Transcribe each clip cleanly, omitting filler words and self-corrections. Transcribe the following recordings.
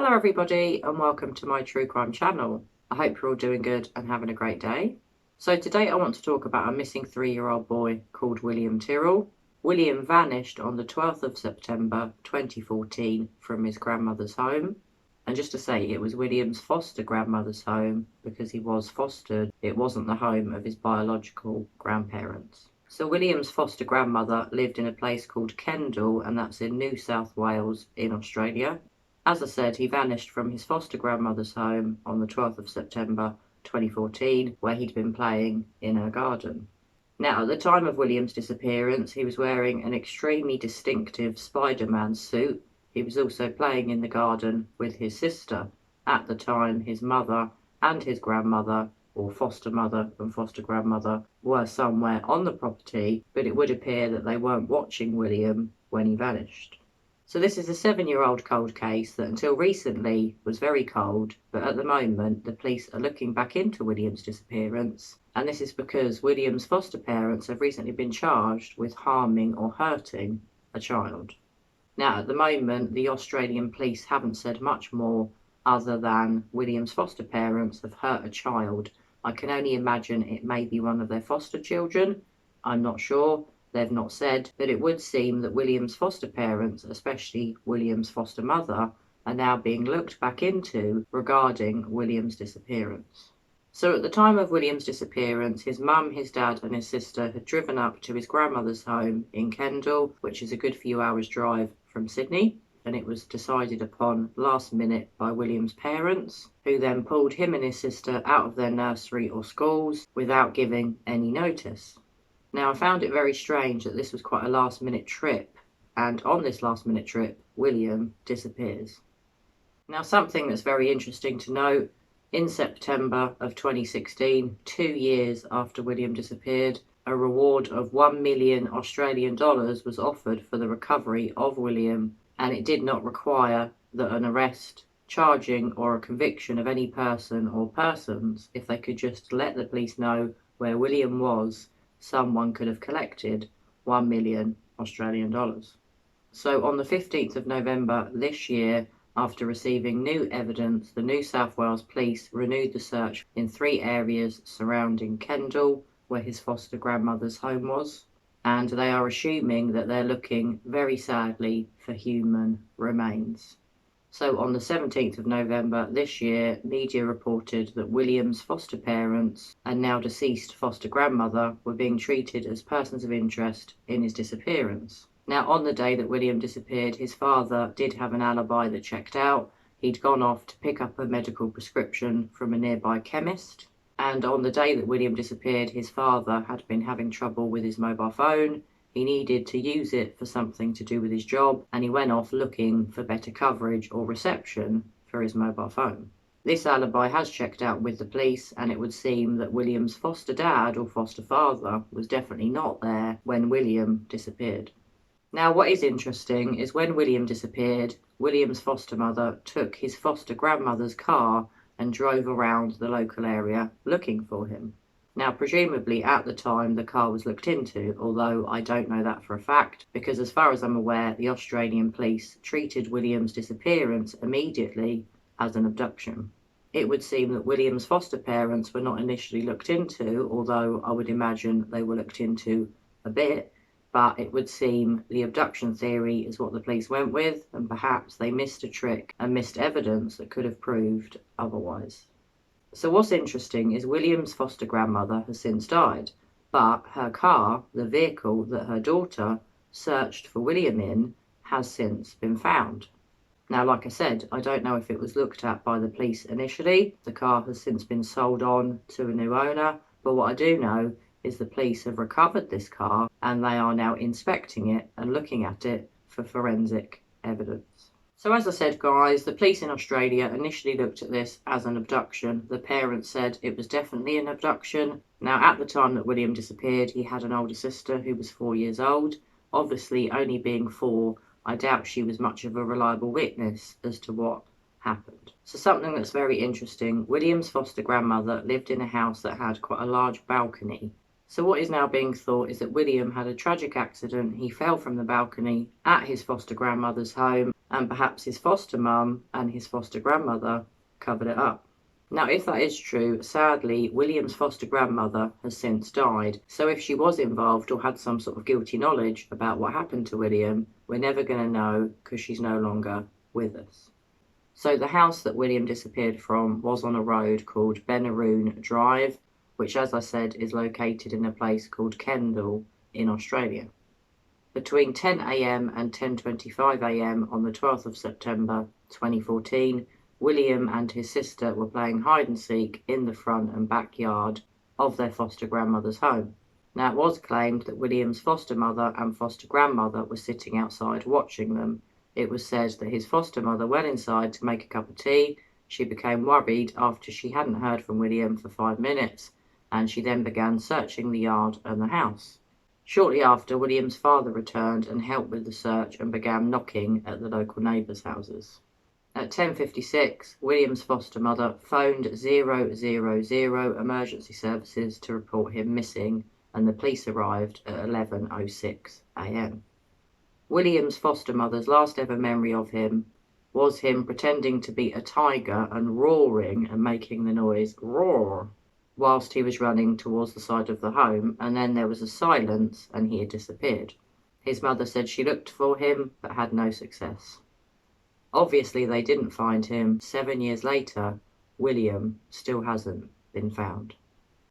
Hello everybody and welcome to my true crime channel. I hope you're all doing good and having a great day. So today I want to talk about a missing 3-year-old boy called William Tyrrell. William vanished on the 12th of September 2014 from his grandmother's home. And just to say, it was William's foster grandmother's home because he was fostered. It wasn't the home of his biological grandparents. So William's foster grandmother lived in a place called Kendall, and that's in New South Wales in Australia. As I said, he vanished from his foster grandmother's home on the 12th of September 2014, where he'd been playing in her garden. Now, at the time of William's disappearance, he was wearing an extremely distinctive Spider-Man suit. He was also playing in the garden with his sister. At the time, his mother and his grandmother, or foster mother and foster grandmother, were somewhere on the property, but it would appear that they weren't watching William when he vanished. So this is a 7-year-old cold case that until recently was very cold, but at the moment the police are looking back into William's disappearance, and this is because William's foster parents have recently been charged with harming or hurting a child. Now at the moment the Australian police haven't said much more other than William's foster parents have hurt a child. I can only imagine it may be one of their foster children. I'm not sure. They've not said, but it would seem that William's foster parents, especially William's foster mother, are now being looked back into regarding William's disappearance. So at the time of William's disappearance, his mum, his dad and his sister had driven up to his grandmother's home in Kendall, which is a good few hours drive from Sydney, and it was decided upon last minute by William's parents, who then pulled him and his sister out of their nursery or schools without giving any notice. Now, I found it very strange that this was quite a last-minute trip, and on this last-minute trip, William disappears. Now, something that's very interesting to note, in September of 2016, 2 years after William disappeared, a reward of $1 million Australian dollars was offered for the recovery of William, and it did not require that an arrest, charging, or a conviction of any person or persons. If they could just let the police know where William was, someone could have collected $1 million Australian dollars. So on the 15th of November this year, after receiving new evidence, the New South Wales Police renewed the search in 3 areas surrounding Kendall, where his foster grandmother's home was, and they are assuming that they're looking very sadly for human remains. So on the 17th of November this year, media reported that William's foster parents and now deceased foster grandmother were being treated as persons of interest in his disappearance. Now, on the day that William disappeared, his father did have an alibi that checked out. He'd gone off to pick up a medical prescription from a nearby chemist. And on the day that William disappeared, his father had been having trouble with his mobile phone. He needed to use it for something to do with his job, and he went off looking for better coverage or reception for his mobile phone. This alibi has checked out with the police, and it would seem that William's foster dad or foster father was definitely not there when William disappeared. Now, what is interesting is when William disappeared, William's foster mother took his foster grandmother's car and drove around the local area looking for him. Now, presumably at the time the car was looked into, although I don't know that for a fact, because as far as I'm aware, the Australian police treated William's disappearance immediately as an abduction. It would seem that William's foster parents were not initially looked into, although I would imagine they were looked into a bit, but it would seem the abduction theory is what the police went with, and perhaps they missed a trick and missed evidence that could have proved otherwise. So what's interesting is William's foster grandmother has since died, but her car, the vehicle that her daughter searched for William in, has since been found. Now, like I said, I don't know if it was looked at by the police initially. The car has since been sold on to a new owner, but what I do know is the police have recovered this car and they are now inspecting it and looking at it for forensic evidence. So as I said, guys, the police in Australia initially looked at this as an abduction. The parents said it was definitely an abduction. Now, at the time that William disappeared, he had an older sister who was 4 years old. Obviously, only being 4, I doubt she was much of a reliable witness as to what happened. So something that's very interesting, William's foster grandmother lived in a house that had quite a large balcony. So what is now being thought is that William had a tragic accident. He fell from the balcony at his foster grandmother's home, and perhaps his foster mum and his foster grandmother covered it up. Now, if that is true, sadly, William's foster grandmother has since died. So if she was involved or had some sort of guilty knowledge about what happened to William, we're never going to know because she's no longer with us. So the house that William disappeared from was on a road called Benaroon Drive, which, as I said, is located in a place called Kendall in Australia. Between 10 a.m. and 10:25 a.m. on the 12th of September 2014, William and his sister were playing hide and seek in the front and backyard of their foster grandmother's home. Now, it was claimed that William's foster mother and foster grandmother were sitting outside watching them. It was said that his foster mother went inside to make a cup of tea. She became worried after she hadn't heard from William for 5 minutes, and she then began searching the yard and the house. Shortly after, William's father returned and helped with the search and began knocking at the local neighbours' houses. At 10:56, William's foster mother phoned 000 emergency services to report him missing, and the police arrived at 11:06 a.m. William's foster mother's last ever memory of him was him pretending to be a tiger and roaring and making the noise roar whilst he was running towards the side of the home, and then there was a silence and he had disappeared. His mother said she looked for him but had no success. Obviously they didn't find him. 7 years later, William still hasn't been found.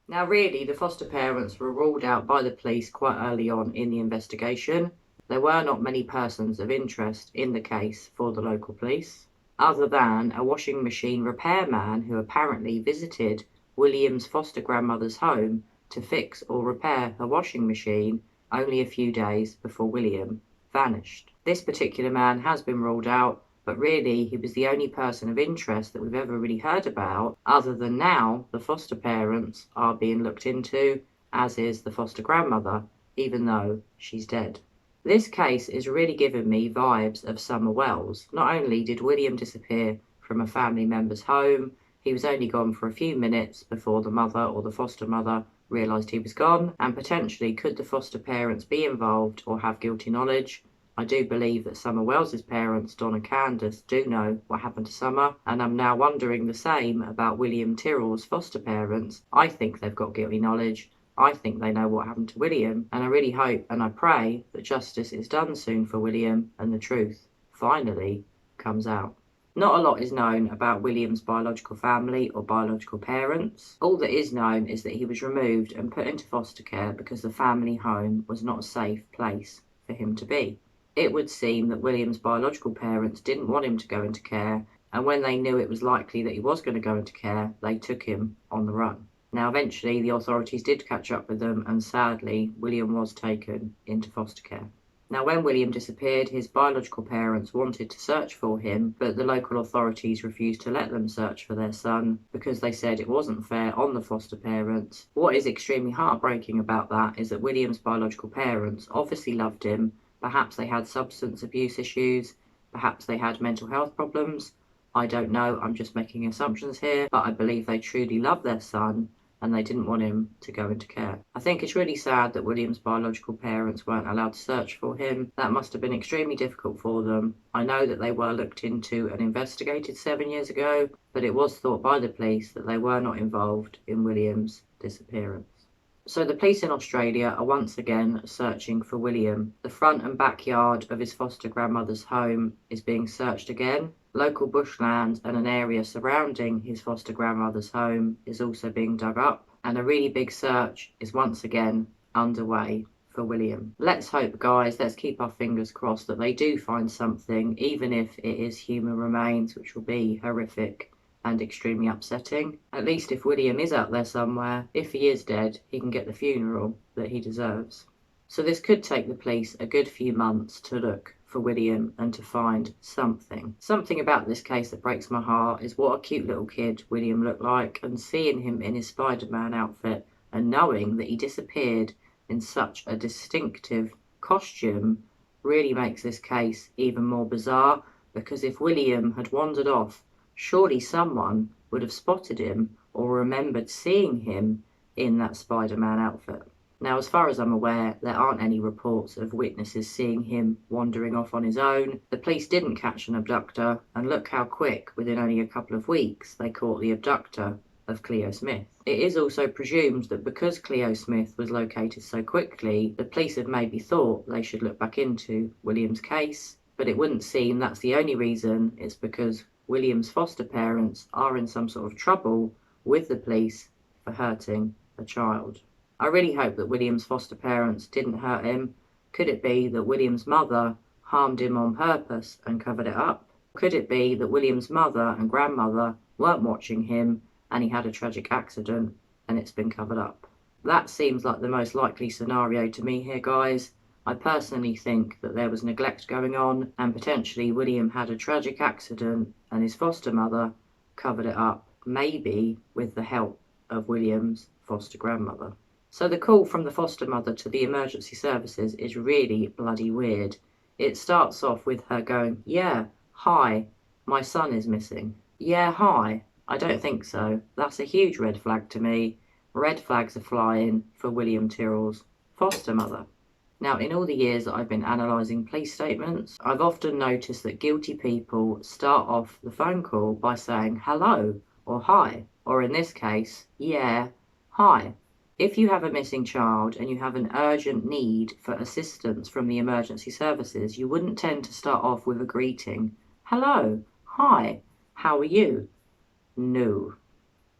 Now really, the foster parents were ruled out by the police quite early on in the investigation. There were not many persons of interest in the case for the local police, other than a washing machine repairman who apparently visited William's foster grandmother's home to fix or repair her washing machine only a few days before William vanished. This particular man has been ruled out, but really he was the only person of interest that we've ever really heard about, other than now the foster parents are being looked into, as is the foster grandmother, even though she's dead. This case is really giving me vibes of Summer Wells. Not only did William disappear from a family member's home, he was only gone for a few minutes before the mother or the foster mother realised he was gone, and potentially could the foster parents be involved or have guilty knowledge? I do believe that Summer Wells's parents, Don and Candace, do know what happened to Summer, and I'm now wondering the same about William Tyrrell's foster parents. I think they've got guilty knowledge. I think they know what happened to William, and I really hope and I pray that justice is done soon for William and the truth finally comes out. Not a lot is known about William's biological family or biological parents. All that is known is that he was removed and put into foster care because the family home was not a safe place for him to be. It would seem that William's biological parents didn't want him to go into care, and when they knew it was likely that he was going to go into care, they took him on the run. Now, eventually, the authorities did catch up with them, and sadly, William was taken into foster care. Now, when William disappeared, his biological parents wanted to search for him, but the local authorities refused to let them search for their son because they said it wasn't fair on the foster parents. What is extremely heartbreaking about that is that William's biological parents obviously loved him. Perhaps they had substance abuse issues, perhaps they had mental health problems. I don't know, I'm just making assumptions here, but I believe they truly love their son and they didn't want him to go into care. I think it's really sad that William's biological parents weren't allowed to search for him. That must have been extremely difficult for them. I know that they were looked into and investigated 7 years ago, but it was thought by the police that they were not involved in William's disappearance. So the police in Australia are once again searching for William. The front and backyard of his foster grandmother's home is being searched again. Local bushland and an area surrounding his foster grandmother's home is also being dug up, and a really big search is once again underway for William. Let's hope, guys, let's keep our fingers crossed that they do find something, even if it is human remains, which will be horrific and extremely upsetting. At least if William is out there somewhere, if he is dead, he can get the funeral that he deserves. So this could take the police a good few months to look for William and to find something. Something about this case that breaks my heart is what a cute little kid William looked like, and seeing him in his Spider-Man outfit and knowing that he disappeared in such a distinctive costume really makes this case even more bizarre, because if William had wandered off, surely someone would have spotted him or remembered seeing him in that Spider-Man outfit. Now, as far as I'm aware, there aren't any reports of witnesses seeing him wandering off on his own. The police didn't catch an abductor, and look how quick, within only a couple of weeks, they caught the abductor of Cleo Smith. It is also presumed that because Cleo Smith was located so quickly, the police have maybe thought they should look back into William's case, but it wouldn't seem that's the only reason. It's because William's foster parents are in some sort of trouble with the police for hurting a child. I really hope that William's foster parents didn't hurt him. Could it be that William's mother harmed him on purpose and covered it up? Could it be that William's mother and grandmother weren't watching him and he had a tragic accident and it's been covered up? That seems like the most likely scenario to me here, guys. I personally think that there was neglect going on and potentially William had a tragic accident and his foster mother covered it up, maybe with the help of William's foster grandmother. So the call from the foster mother to the emergency services is really bloody weird. It starts off with her going, "Yeah, hi, my son is missing." Yeah, hi. I don't think so. That's a huge red flag to me. Red flags are flying for William Tyrrell's foster mother. Now, in all the years that I've been analysing police statements, I've often noticed that guilty people start off the phone call by saying hello or hi, or in this case, yeah, hi. If you have a missing child and you have an urgent need for assistance from the emergency services, you wouldn't tend to start off with a greeting. Hello, hi, how are you? No,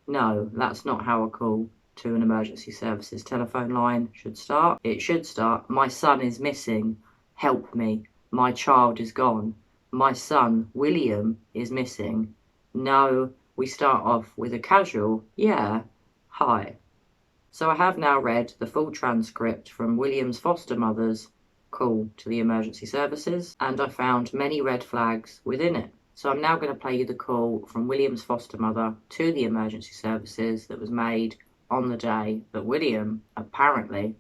that's not how a call to an emergency services telephone line should start. It should start, my son is missing, help me, my child is gone, my son, William, is missing. No, we start off with a casual, yeah, hi. So I have now read the full transcript from William's foster mother's call to the emergency services, and I found many red flags within it. So I'm now going to play you the call from William's foster mother to the emergency services that was made on the day that William apparently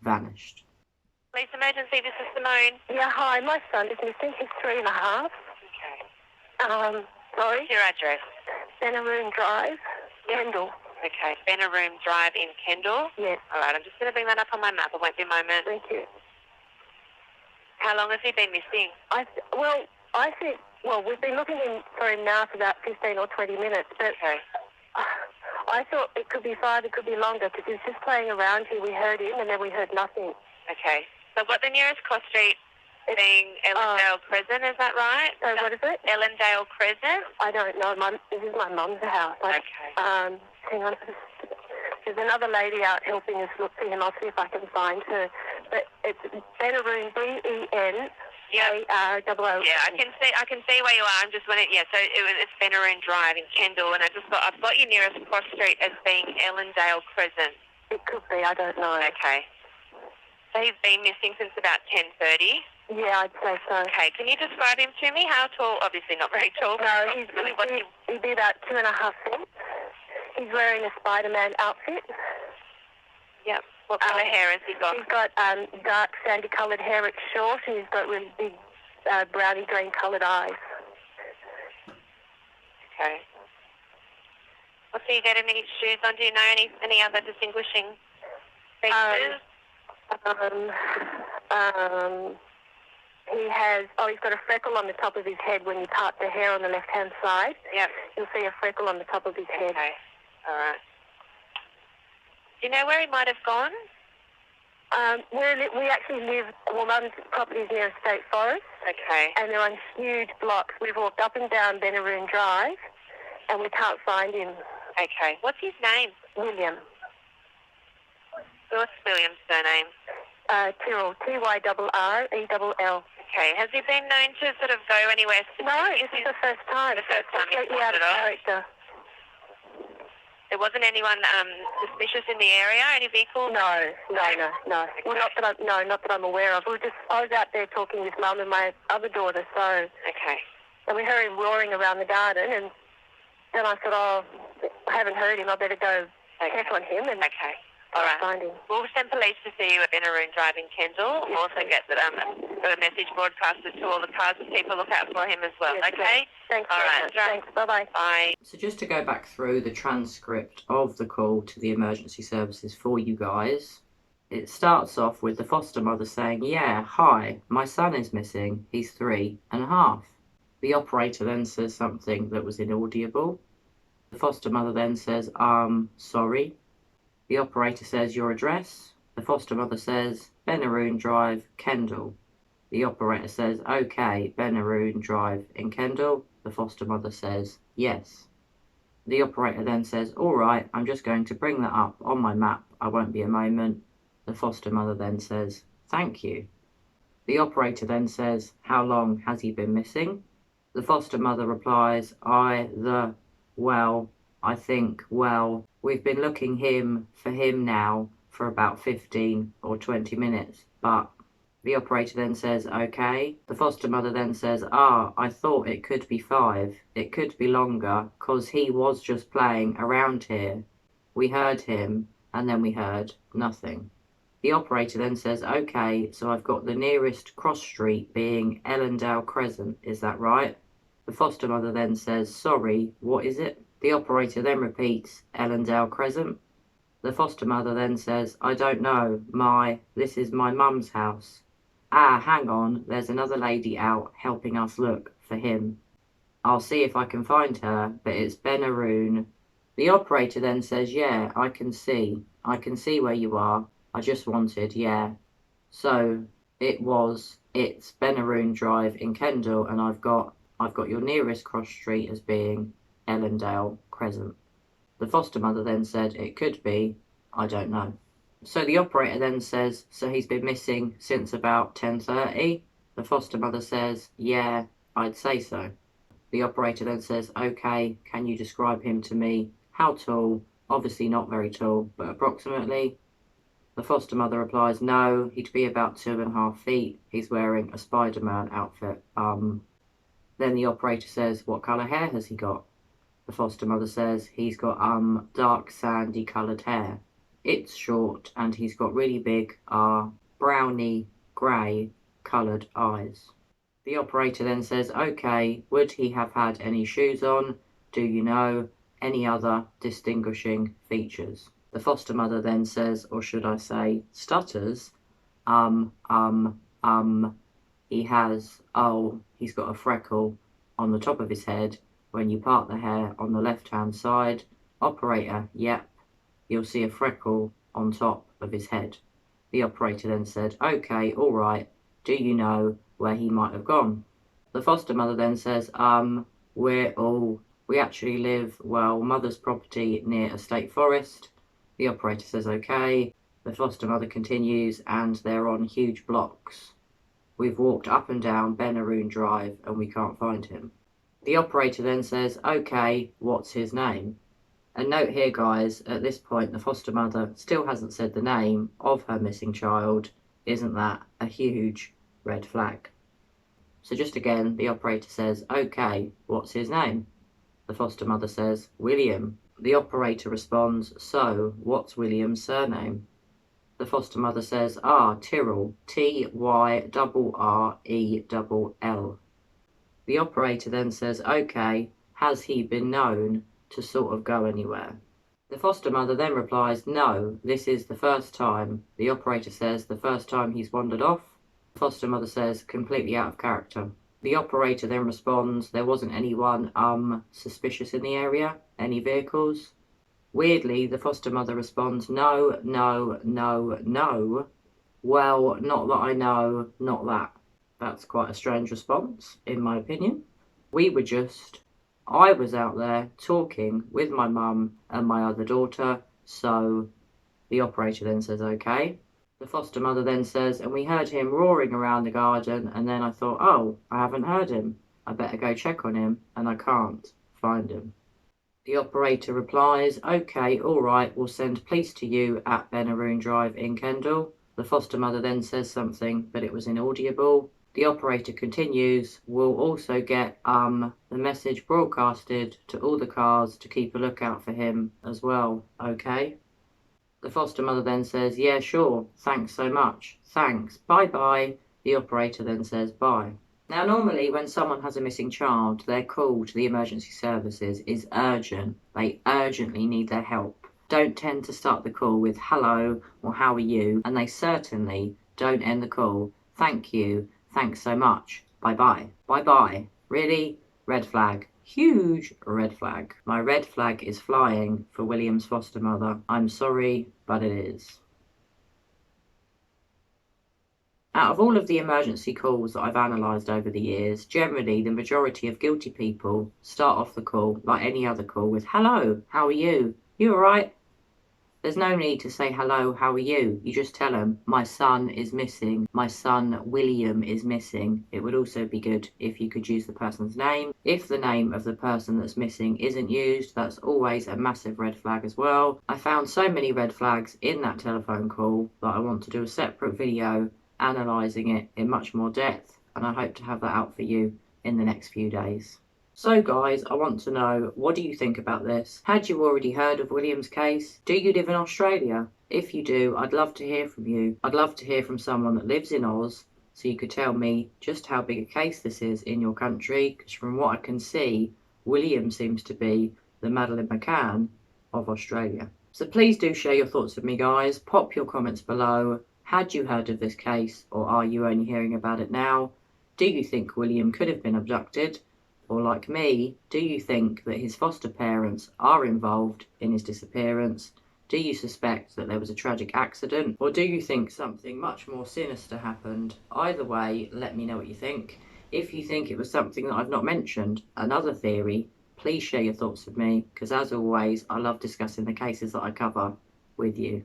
vanished. Police emergency, this is Simone. Yeah, hi, my son is missing. He's 3.5. Okay. Sorry? What's your address? Benaroon Drive, Kendall. Okay, Benaroon Drive in Kendall? Yes. All right, I'm just going to bring that up on my map. It won't be a moment. Thank you. How long has he been missing? I think we've been looking for him now for about 15 or 20 minutes, but Okay. I thought it could be 5, it could be longer, because he was just playing around here. We heard him, and then we heard nothing. Okay. So what the nearest cross street being Ellendale Crescent, is that right? So what is it? Ellendale Crescent? I don't know. This is my mum's house. Okay. Hang on. There's another lady out helping us look for him. I'll see if I can find her. But it's Benaroon, BENAROO. Yeah, I can see where you are. I'm just wondering. Yeah, so it's Benaroon Drive in Kendall, and I've got your nearest cross street as being Ellendale Crescent. It could be. I don't know. Okay. So he's been missing since about 10:30. Yeah, I'd say so. Okay, can you describe him to me? How tall? Obviously not very tall. No, he'd be about 2.5 feet. He's wearing a Spider-Man outfit. Yep. What colour hair has he got? He's got dark sandy-coloured hair. It's short, and he's got really big browny green-coloured eyes. Okay. What's he got? Any shoes on? Do you know any other distinguishing features? He's got a freckle on the top of his head when you part the hair on the left-hand side. Yep. You'll see a freckle on the top of his head. Okay. All right. Do you know where he might have gone? We actually live, Mum's property is near a state forest. Okay. And they're on huge blocks. We've walked up and down Benaroon Drive, and we can't find him. Okay. What's his name? William. What's William's surname? Tyrrell, Tyrrell. Okay. Has he been known to sort of go anywhere? No, this is the first time. The first time he completely out of character. There wasn't anyone suspicious in the area? Any vehicles? No. Okay. Well, not that I'm aware of. I was out there talking with Mum and my other daughter, so... Okay. And we heard him roaring around the garden, and then I thought, I haven't heard him. I better go check on him. And okay. All right. find him. We'll send police to see you at Benaroon Drive in Kendall. We'll also get the message broadcasted to all the cars to keep a lookout for him as well, Yes, okay? Thanks All very right. much. Thanks. Bye-bye. Bye. So just to go back through the transcript of the call to the emergency services for you guys, it starts off with the foster mother saying, "Yeah, hi, my son is missing. He's 3.5." The operator then says something that was inaudible. The foster mother then says, sorry. The operator says, "Your address?" The foster mother says, "Benaroon Drive, Kendall." The operator says, "Okay, Benaroon Drive in Kendall." The foster mother says, "Yes." The operator then says, "All right, I'm just going to bring that up on my map. I won't be a moment." The foster mother then says, "Thank you." The operator then says, "How long has he been missing?" The foster mother replies, we've been looking for him now for about 15 or 20 minutes, but..." The operator then says, "Okay." The foster mother then says, "I thought it could be 5. It could be longer, 'cause he was just playing around here. We heard him, and then we heard nothing." The operator then says, "Okay, so I've got the nearest cross street being Ellendale Crescent, is that right?" The foster mother then says, "Sorry, what is it?" The operator then repeats, "Ellendale Crescent." The foster mother then says, "I don't know, this is my mum's house." Hang on, there's another lady out helping us look for him. I'll see if I can find her, but it's Benaroon. The operator then says, "Yeah, I can see where you are. I just wanted, yeah." So it's Benaroon Drive in Kendall, and I've got your nearest cross street as being Ellendale Crescent. The foster mother then said, "It could be, I don't know." So the operator then says, "So he's been missing since about 10:30? The foster mother says, "Yeah, I'd say so." The operator then says, "Okay, can you describe him to me? How tall? Obviously not very tall, but approximately." The foster mother replies, "No, he'd be about 2.5 feet. He's wearing a Spider-Man outfit." Then the operator says, "What colour hair has he got?" The foster mother says, "He's got dark sandy coloured hair. It's short, and he's got really big browny grey coloured eyes." The operator then says, "Okay, would he have had any shoes on? Do you know any other distinguishing features?" The foster mother then says, or should I say stutters, he's got a freckle on the top of his head. When you part the hair on the left-hand side." Operator, "Yep, you'll see a freckle on top of his head." The operator then said, "Okay, all right. Do you know where he might have gone?" The foster mother then says, we actually live, mother's property near a state forest." The operator says, "Okay." The foster mother continues, "And they're on huge blocks. We've walked up and down Benaroon Drive and we can't find him." The operator then says, "Okay, what's his name?" And note here, guys, at this point, the foster mother still hasn't said the name of her missing child. Isn't that a huge red flag? So just again, the operator says, "Okay, what's his name?" The foster mother says, "William." The operator responds, "So, what's William's surname?" The foster mother says, Tyrrell, Tyrrell. The operator then says, "Okay, has he been known to sort of go anywhere?" The foster mother then replies, "No, this is the first time." The operator says, "The first time he's wandered off?" The foster mother says, "Completely out of character." The operator then responds, "There wasn't anyone suspicious in the area? Any vehicles?" Weirdly, the foster mother responds, no. "Well, not that I know, not that." That's quite a strange response, in my opinion. I was out there talking with my mum and my other daughter, so..." The operator then says, "Okay." The foster mother then says, "And we heard him roaring around the garden, and then I thought, I haven't heard him. I better go check on him, and I can't find him." The operator replies, "Okay, all right, we'll send police to you at Benaroon Drive in Kendall." The foster mother then says something, but it was inaudible. The operator continues, "We'll also get the message broadcasted to all the cars to keep a lookout for him as well, okay?" The foster mother then says, yeah, sure, thanks so much, thanks, bye-bye. The operator then says bye. Now, normally when someone has a missing child, their call to the emergency services is urgent. They urgently need their help. Don't tend to start the call with hello or how are you, and they certainly don't end the call, thank you, thanks so much, bye-bye, bye-bye. Really? Red flag. Huge red flag. My red flag is flying for William's foster mother. I'm sorry, but it is. Out of all of the emergency calls that I've analysed over the years, generally the majority of guilty people start off the call like any other call with hello, how are you? You alright? There's no need to say hello, how are you? You just tell them, my son is missing. My son William is missing. It would also be good if you could use the person's name. If the name of the person that's missing isn't used, that's always a massive red flag as well. I found so many red flags in that telephone call that I want to do a separate video analysing it in much more depth, and I hope to have that out for you in the next few days. So guys, I want to know, what do you think about this? Had you already heard of William's case? Do you live in Australia? If you do, I'd love to hear from you. I'd love to hear from someone that lives in Oz, so you could tell me just how big a case this is in your country, because from what I can see, William seems to be the Madeleine McCann of Australia. So please do share your thoughts with me, guys. Pop your comments below. Had you heard of this case, or are you only hearing about it now? Do you think William could have been abducted? Or like me, do you think that his foster parents are involved in his disappearance? Do you suspect that there was a tragic accident? Or do you think something much more sinister happened? Either way, let me know what you think. If you think it was something that I've not mentioned, another theory, please share your thoughts with me, because as always, I love discussing the cases that I cover with you.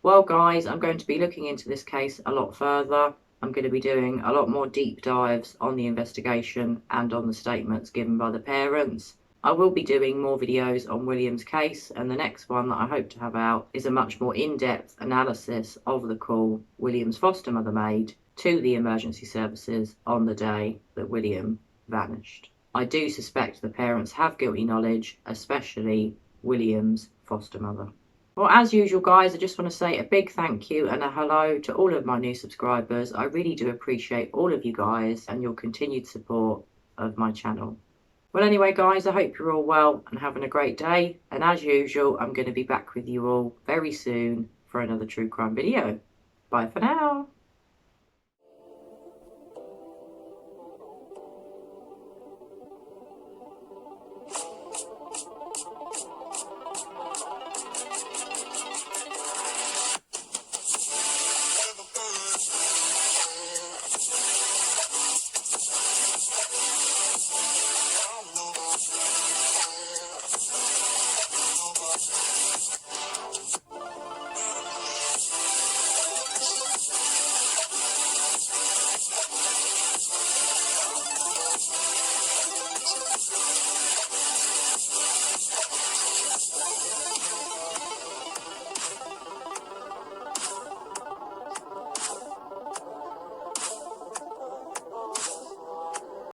Well guys, I'm going to be looking into this case a lot further. I'm going to be doing a lot more deep dives on the investigation and on the statements given by the parents. I will be doing more videos on William's case, and the next one that I hope to have out is a much more in-depth analysis of the call William's foster mother made to the emergency services on the day that William vanished. I do suspect the parents have guilty knowledge, especially William's foster mother. Well, as usual, guys, I just want to say a big thank you and a hello to all of my new subscribers. I really do appreciate all of you guys and your continued support of my channel. Well, anyway, guys, I hope you're all well and having a great day. And as usual, I'm going to be back with you all very soon for another true crime video. Bye for now.